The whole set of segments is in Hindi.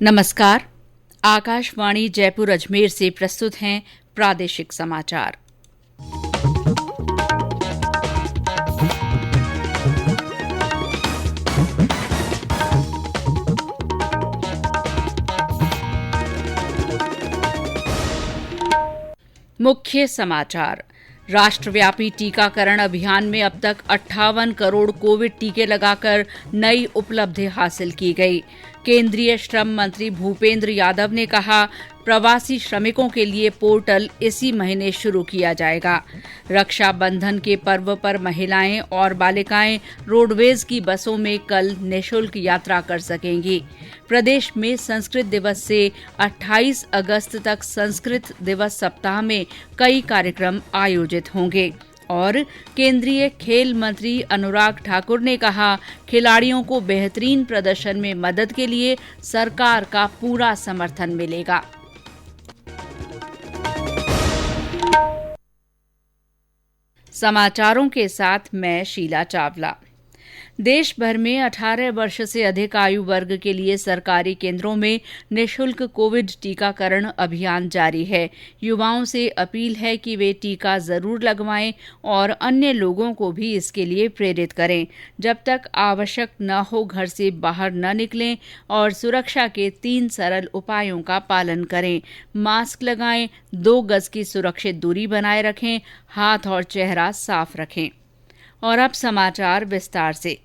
नमस्कार। आकाशवाणी जयपुर अजमेर से प्रस्तुत हैं प्रादेशिक समाचार। मुख्य समाचार। राष्ट्रव्यापी टीकाकरण अभियान में अब तक 58 करोड़ कोविड टीके लगाकर नई उपलब्धि हासिल की गई। केंद्रीय श्रम मंत्री भूपेंद्र यादव ने कहा, प्रवासी श्रमिकों के लिए पोर्टल इसी महीने शुरू किया जाएगा। रक्षाबंधन के पर्व पर महिलाएं और बालिकाएं रोडवेज की बसों में कल निःशुल्क यात्रा कर सकेंगी। प्रदेश में संस्कृत दिवस से 28 अगस्त तक संस्कृत दिवस सप्ताह में कई कार्यक्रम आयोजित होंगे। और केंद्रीय खेल मंत्री अनुराग ठाकुर ने कहा, खिलाड़ियों को बेहतरीन प्रदर्शन में मदद के लिए सरकार का पूरा समर्थन मिलेगा। समाचारों के साथ मैं शीला चावला। देश भर में 18 वर्ष से अधिक आयु वर्ग के लिए सरकारी केंद्रों में निःशुल्क कोविड टीकाकरण अभियान जारी है। युवाओं से अपील है कि वे टीका जरूर लगवाएं और अन्य लोगों को भी इसके लिए प्रेरित करें। जब तक आवश्यक न हो घर से बाहर न निकलें और सुरक्षा के 3 सरल उपायों का पालन करें। मास्क लगाएं, 2 गज की सुरक्षित दूरी बनाए रखें, हाथ और चेहरा साफ रखें। और अब समाचार विस्तार से।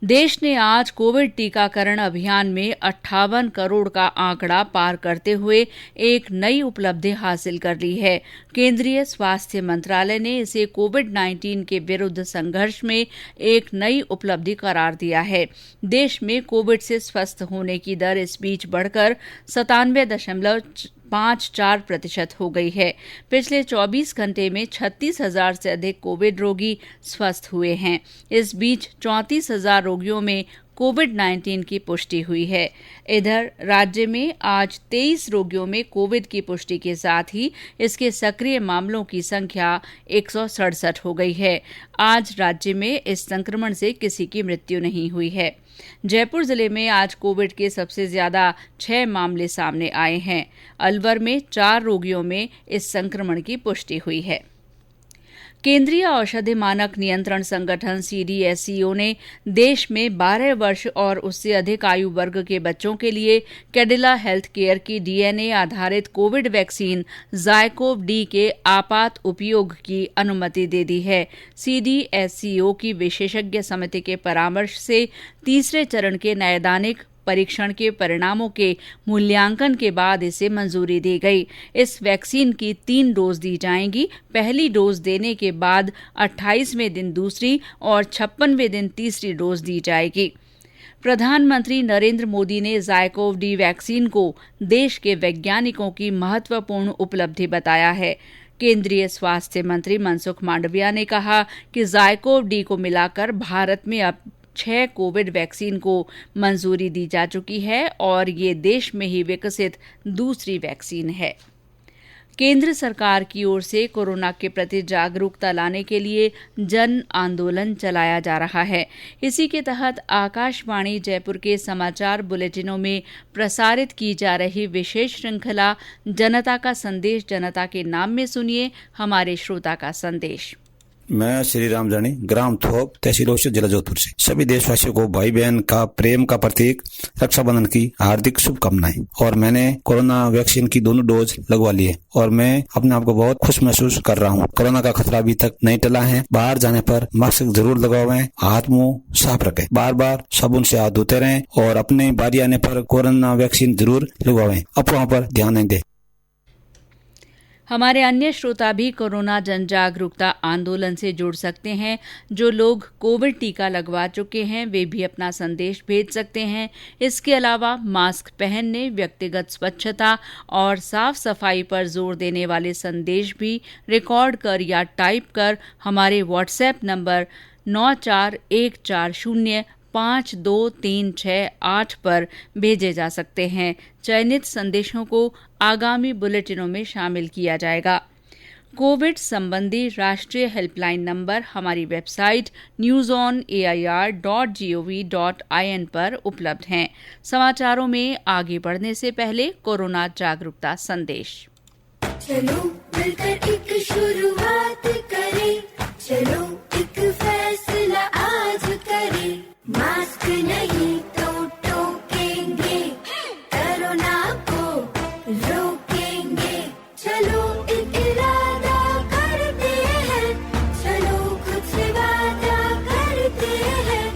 देश ने आज कोविड टीकाकरण अभियान में 58 करोड़ का आंकड़ा पार करते हुए एक नई उपलब्धि हासिल कर ली है। केंद्रीय स्वास्थ्य मंत्रालय ने इसे कोविड-19 के विरुद्ध संघर्ष में एक नई उपलब्धि करार दिया है। देश में कोविड से स्वस्थ होने की दर इस बीच बढ़कर 97.54% हो गई है। पिछले 24 घंटे में 36,000 से अधिक कोविड रोगी स्वस्थ हुए हैं। इस बीच 34,000 रोगियों में कोविड-19 की पुष्टि हुई है। इधर राज्य में आज 23 रोगियों में कोविड की पुष्टि के साथ ही इसके सक्रिय मामलों की संख्या 167 हो गई है। आज राज्य में इस संक्रमण से किसी की मृत्यु नहीं हुई है। जयपुर जिले में आज कोविड के सबसे ज्यादा 6 मामले सामने आए हैं। अलवर में 4 रोगियों में इस संक्रमण की पुष्टि हुई है। केंद्रीय औषधि मानक नियंत्रण संगठन CDSCO ने देश में 12 वर्ष और उससे अधिक आयु वर्ग के बच्चों के लिए कैडिला हेल्थ केयर की DNA आधारित कोविड वैक्सीन ज़ायकोव-D के आपात उपयोग की अनुमति दे दी है। CDSCO की विशेषज्ञ समिति के परामर्श से तीसरे चरण के नैदानिक परीक्षण के परिणामों के मूल्यांकन के बाद इसे मंजूरी दी गई। इस वैक्सीन की 3 डोज दी जाएंगी। पहली डोज देने के बाद 28वें दिन दूसरी और 56वें दिन तीसरी डोज दी जाएगी। प्रधानमंत्री नरेंद्र मोदी ने ज़ायकोव-D वैक्सीन को देश के वैज्ञानिकों की महत्वपूर्ण उपलब्धि बताया है। केंद्रीय स्वास्थ्य मंत्री मनसुख मांडविया ने कहा कि ज़ायकोव-D को मिलाकर भारत में अब 6 कोविड वैक्सीन को मंजूरी दी जा चुकी है और ये देश में ही विकसित दूसरी वैक्सीन है। केंद्र सरकार की ओर से कोरोना के प्रति जागरूकता लाने के लिए जन आंदोलन चलाया जा रहा है। इसी के तहत आकाशवाणी जयपुर के समाचार बुलेटिनों में प्रसारित की जा रही विशेष श्रृंखला जनता का संदेश जनता के नाम में सुनिए हमारे श्रोता का संदेश। मैं श्री राम जानी, ग्राम थोप, तहसील ओसिया, जिला जोधपुर से सभी देशवासियों को भाई बहन का प्रेम का प्रतीक रक्षाबंधन की हार्दिक शुभकामनाएं। और मैंने कोरोना वैक्सीन की दोनों डोज लगवा ली है और मैं अपने आप को बहुत खुश महसूस कर रहा हूँ। कोरोना का खतरा अभी तक नहीं टला है। बाहर जाने पर मास्क जरूर लगवाएं, हाथ मुंह साफ रखें, बार बार साबुन से हाथ धोते रहें और अपने बारी आने पर कोरोना वैक्सीन जरूर लगवाएं। अफवाहों पर ध्यान नहीं दें। हमारे अन्य श्रोता भी कोरोना जन जागरूकता आंदोलन से जुड़ सकते हैं। जो लोग कोविड टीका लगवा चुके हैं वे भी अपना संदेश भेज सकते हैं। इसके अलावा मास्क पहनने, व्यक्तिगत स्वच्छता और साफ सफाई पर जोर देने वाले संदेश भी रिकॉर्ड कर या टाइप कर हमारे व्हाट्सएप नंबर 9414052368 पर भेजे जा सकते हैं। चयनित संदेशों को आगामी बुलेटिनों में शामिल किया जाएगा। कोविड संबंधी राष्ट्रीय हेल्पलाइन नंबर हमारी वेबसाइट newsonair.gov.in पर उपलब्ध हैं। समाचारों में आगे बढ़ने से पहले कोरोना जागरूकता संदेश। चलो मिलकर एक शुरुआत करें, चलो एक फैसला आज करें, मास्क नहीं तो टोकेंगे, कोरोना को रोकेंगे, चलो एक इरादा करते हैं, चलो कुछ वादा करते हैं,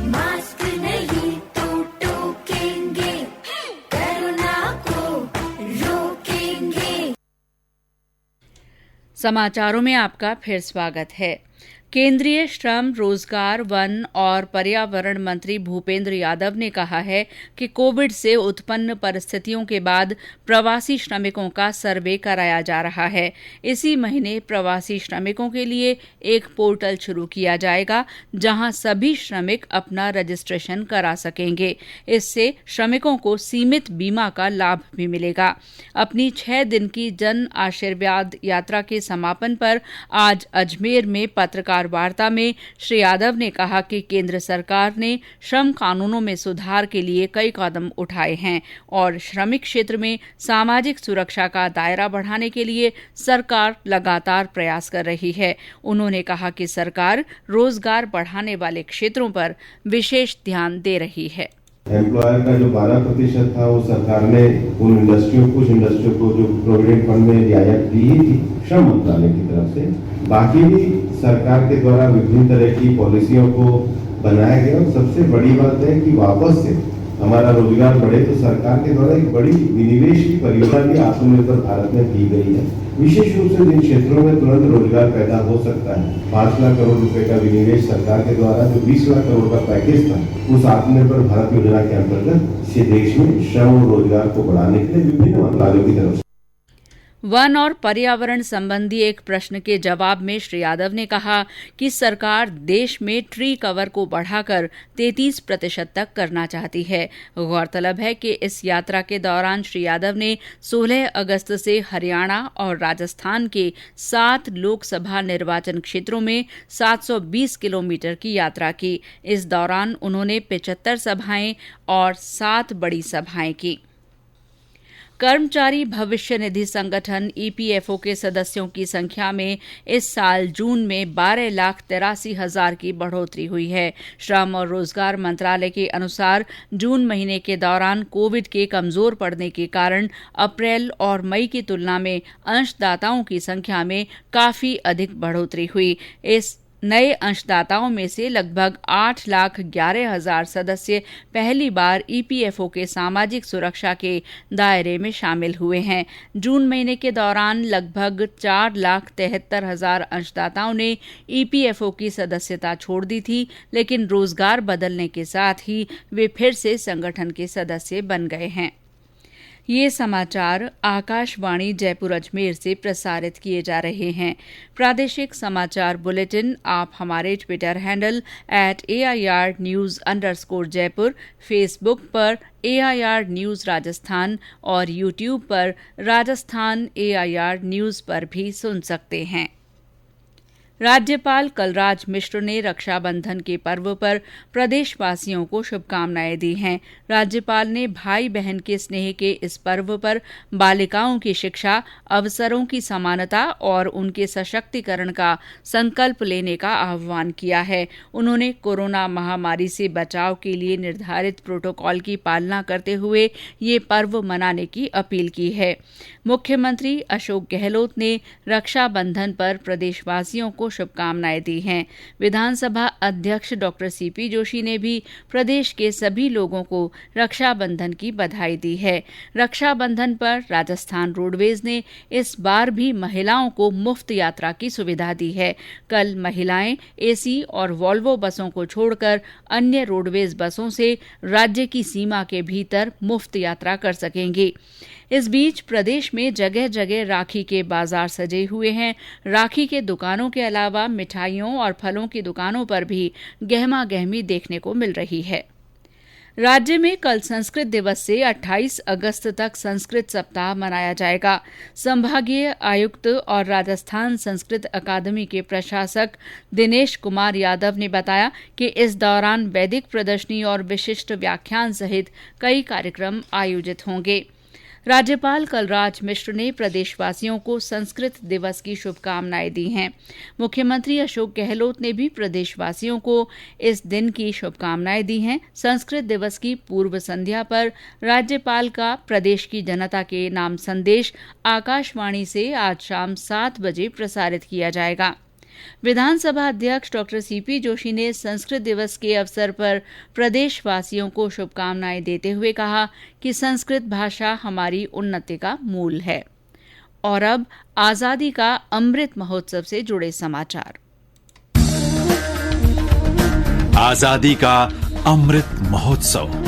मास्क नहीं तो टोकेंगे, कोरोना को रोकेंगे। समाचारों में आपका फिर स्वागत है। केंद्रीय श्रम, रोजगार, वन और पर्यावरण मंत्री भूपेंद्र यादव ने कहा है कि कोविड से उत्पन्न परिस्थितियों के बाद प्रवासी श्रमिकों का सर्वे कराया जा रहा है। इसी महीने प्रवासी श्रमिकों के लिए एक पोर्टल शुरू किया जाएगा, जहां सभी श्रमिक अपना रजिस्ट्रेशन करा सकेंगे। इससे श्रमिकों को सीमित बीमा का लाभ भी मिलेगा। अपनी 6 दिन की जन आशीर्वाद यात्रा के समापन पर आज अजमेर में पत्रकार वार्ता में श्री यादव ने कहा कि केंद्र सरकार ने श्रम कानूनों में सुधार के लिए कई कदम उठाए हैं और श्रमिक क्षेत्र में सामाजिक सुरक्षा का दायरा बढ़ाने के लिए सरकार लगातार प्रयास कर रही है। उन्होंने कहा कि सरकार रोजगार बढ़ाने वाले क्षेत्रों पर विशेष ध्यान दे रही है। एम्प्लॉयर का जो 12% था वो सरकार ने कुछ इंडस्ट्रियों को जो प्रोविडेंट फंड में रियायत दी ही थी श्रम मंत्रालय की तरफ से। बाकी भी सरकार के द्वारा विभिन्न तरह की पॉलिसियों को बनाया गया और सबसे बड़ी बात है कि वापस से हमारा रोजगार बढ़े तो सरकार के द्वारा एक बड़ी विनिवेश की परियोजना भी आत्मनिर्भर भारत में की गई है। विशेष रूप से जिन क्षेत्रों में तुरंत रोजगार पैदा हो सकता है, 5 लाख करोड़ रुपए का विनिवेश सरकार के द्वारा जो 20 लाख करोड़ का पैकेज था, उस आत्मनिर्भर भारत योजना के अंतर्गत से देश में श्रम और रोजगार को बढ़ाने के लिए विभिन्न मंत्रालयों की तरफ से। वन और पर्यावरण संबंधी एक प्रश्न के जवाब में श्री यादव ने कहा कि सरकार देश में ट्री कवर को बढ़ाकर 33% तक करना चाहती है। गौरतलब है कि इस यात्रा के दौरान श्री यादव ने 16 अगस्त से हरियाणा और राजस्थान के 7 लोकसभा निर्वाचन क्षेत्रों में 720 किलोमीटर की यात्रा की। इस दौरान उन्होंने 75 सभाएं और 7 बड़ी सभाएं की। कर्मचारी भविष्य निधि संगठन ईपीएफओ के सदस्यों की संख्या में इस साल जून में 12,83,000 की बढ़ोतरी हुई है। श्रम और रोजगार मंत्रालय के अनुसार जून महीने के दौरान कोविड के कमजोर पड़ने के कारण अप्रैल और मई की तुलना में अंशदाताओं की संख्या में काफी अधिक बढ़ोतरी हुई। इस नए अंशदाताओं में से लगभग 8,11,000 सदस्य पहली बार ईपीएफओ के सामाजिक सुरक्षा के दायरे में शामिल हुए हैं। जून महीने के दौरान लगभग 4,73,000 अंशदाताओं ने ईपीएफओ की सदस्यता छोड़ दी थी, लेकिन रोजगार बदलने के साथ ही वे फिर से संगठन के सदस्य बन गए हैं। ये समाचार आकाशवाणी जयपुर अजमेर से प्रसारित किए जा रहे हैं। प्रादेशिक समाचार बुलेटिन आप हमारे ट्विटर हैंडल @AIR_News_जयपुर, फेसबुक पर AIR न्यूज राजस्थान और यूट्यूब पर राजस्थान AIR न्यूज पर भी सुन सकते हैं। राज्यपाल कलराज मिश्र ने रक्षाबंधन के पर्व पर प्रदेशवासियों को शुभकामनाएं दी हैं। राज्यपाल ने भाई बहन के स्नेह के इस पर्व पर बालिकाओं की शिक्षा, अवसरों की समानता और उनके सशक्तिकरण का संकल्प लेने का आह्वान किया है। उन्होंने कोरोना महामारी से बचाव के लिए निर्धारित प्रोटोकॉल की पालना करते हुए ये पर्व मनाने की अपील की है। मुख्यमंत्री अशोक गहलोत ने रक्षाबंधन पर प्रदेशवासियों को शुभकामनाएं दी हैं। विधानसभा अध्यक्ष डॉक्टर सीपी जोशी ने भी प्रदेश के सभी लोगों को रक्षाबंधन की बधाई दी है। रक्षाबंधन पर राजस्थान रोडवेज ने इस बार भी महिलाओं को मुफ्त यात्रा की सुविधा दी है। कल महिलाएं एसी और वॉल्वो बसों को छोड़कर अन्य रोडवेज बसों से राज्य की सीमा के भीतर मुफ्त यात्रा कर सकेंगी। इस बीच प्रदेश में जगह जगह राखी के बाजार सजे हुए हैं। राखी के दुकानों के अलावा मिठाइयों और फलों की दुकानों पर भी गहमा गहमी देखने को मिल रही है। राज्य में कल संस्कृत दिवस से 28 अगस्त तक संस्कृत सप्ताह मनाया जाएगा। संभागीय आयुक्त और राजस्थान संस्कृत अकादमी के प्रशासक दिनेश कुमार यादव ने बताया कि इस दौरान वैदिक प्रदर्शनी और विशिष्ट व्याख्यान सहित कई कार्यक्रम आयोजित होंगे। राज्यपाल कलराज मिश्र ने प्रदेशवासियों को संस्कृत दिवस की शुभकामनाएं दी हैं। मुख्यमंत्री अशोक गहलोत ने भी प्रदेशवासियों को इस दिन की शुभकामनाएं दी हैं। संस्कृत दिवस की पूर्व संध्या पर राज्यपाल का प्रदेश की जनता के नाम संदेश आकाशवाणी से आज शाम 7 बजे प्रसारित किया जाएगा। विधानसभा अध्यक्ष डॉ सीपी जोशी ने संस्कृत दिवस के अवसर पर प्रदेशवासियों को शुभकामनाएं देते हुए कहा कि संस्कृत भाषा हमारी उन्नति का मूल है। और अब आजादी का अमृत महोत्सव से जुड़े समाचार। आजादी का अमृत महोत्सव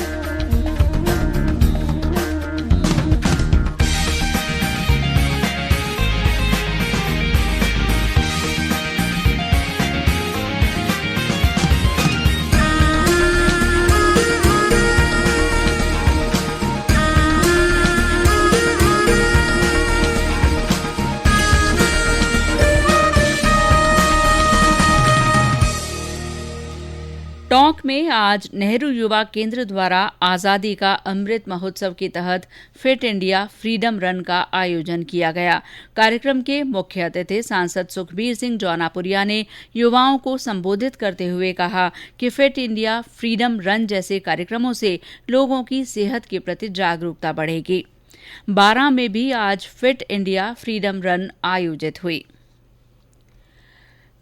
टोंक में आज नेहरू युवा केंद्र द्वारा आजादी का अमृत महोत्सव के तहत फिट इंडिया फ्रीडम रन का आयोजन किया गया। कार्यक्रम के मुख्य अतिथि सांसद सुखबीर सिंह जौनापुरिया ने युवाओं को संबोधित करते हुए कहा कि फिट इंडिया फ्रीडम रन जैसे कार्यक्रमों से लोगों की सेहत के प्रति जागरूकता बढ़ेगी। बारां में भी आज फिट इंडिया फ्रीडम रन आयोजित हुई।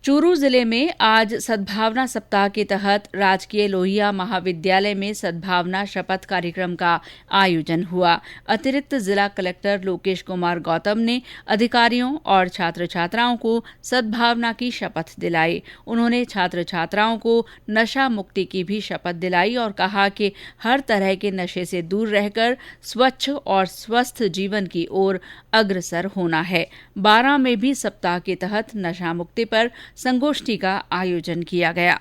चूरू जिले में आज सद्भावना सप्ताह के तहत राजकीय लोहिया महाविद्यालय में सद्भावना शपथ कार्यक्रम का आयोजन हुआ। अतिरिक्त जिला कलेक्टर लोकेश कुमार गौतम ने अधिकारियों और छात्र छात्राओं को सद्भावना की शपथ दिलाई। उन्होंने छात्र छात्राओं को नशा मुक्ति की भी शपथ दिलाई और कहा कि हर तरह के नशे से दूर रहकर स्वच्छ और स्वस्थ जीवन की ओर अग्रसर होना है। बारां में भी सप्ताह के तहत नशा मुक्ति पर संगोष्ठी का आयोजन किया गया।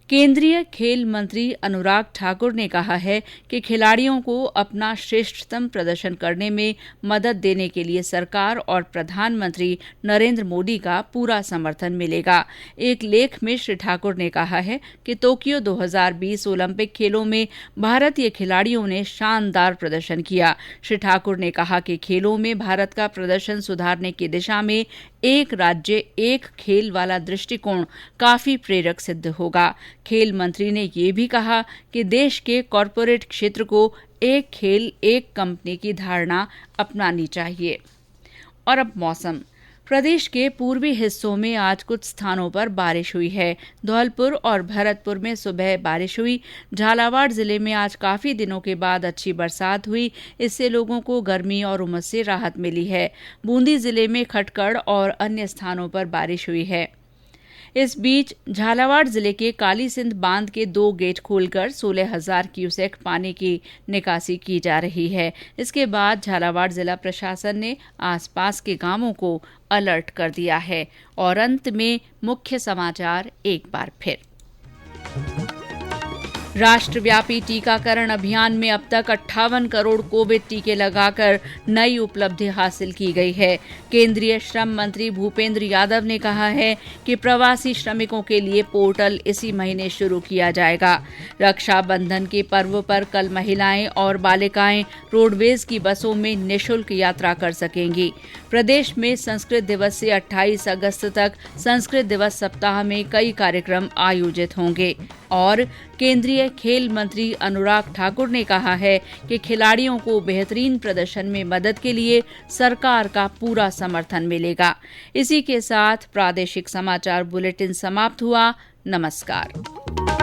केंद्रीय खेल मंत्री अनुराग ठाकुर ने कहा है कि खिलाड़ियों को अपना श्रेष्ठतम प्रदर्शन करने में मदद देने के लिए सरकार और प्रधानमंत्री नरेंद्र मोदी का पूरा समर्थन मिलेगा। एक लेख में श्री ठाकुर ने कहा है कि टोक्यो 2020 ओलंपिक खेलों में भारतीय खिलाड़ियों ने शानदार प्रदर्शन किया। श्री ठाकुर ने कहा कि खेलों में भारत का प्रदर्शन सुधारने की दिशा में एक राज्य एक खेल वाला दृष्टिकोण काफी प्रेरक सिद्ध होगा। खेल मंत्री ने ये भी कहा कि देश के कॉरपोरेट क्षेत्र को एक खेल एक कंपनी की धारणा अपनानी चाहिए। और अब मौसम। प्रदेश के पूर्वी हिस्सों में आज कुछ स्थानों पर बारिश हुई है। धौलपुर और भरतपुर में सुबह बारिश हुई। झालावाड़ जिले में आज काफी दिनों के बाद अच्छी बरसात हुई। इससे लोगों को गर्मी और उमस से राहत मिली है। बूंदी जिले में खटकड़ और अन्य स्थानों पर बारिश हुई है। इस बीच झालावाड़ जिले के काली सिंध बांध के 2 गेट खोलकर 16,000 क्यूसेक पानी की निकासी की जा रही है। इसके बाद झालावाड़ जिला प्रशासन ने आसपास के गांवों को अलर्ट कर दिया है। और अंत में मुख्य समाचार एक बार फिर। राष्ट्रव्यापी टीकाकरण अभियान में अब तक 58 करोड़ कोविड टीके लगाकर नई उपलब्धि हासिल की गई है। केंद्रीय श्रम मंत्री भूपेंद्र यादव ने कहा है कि प्रवासी श्रमिकों के लिए पोर्टल इसी महीने शुरू किया जाएगा। रक्षाबंधन के पर्व पर कल महिलाएं और बालिकाएं रोडवेज की बसों में निःशुल्क यात्रा कर सकेंगी। प्रदेश में संस्कृत दिवस से 28 अगस्त तक संस्कृत दिवस सप्ताह में कई कार्यक्रम आयोजित होंगे। और केंद्रीय खेल मंत्री अनुराग ठाकुर ने कहा है कि खिलाड़ियों को बेहतरीन प्रदर्शन में मदद के लिए सरकार का पूरा समर्थन मिलेगा। इसी के साथ प्रादेशिक समाचार बुलेटिन समाप्त हुआ। नमस्कार।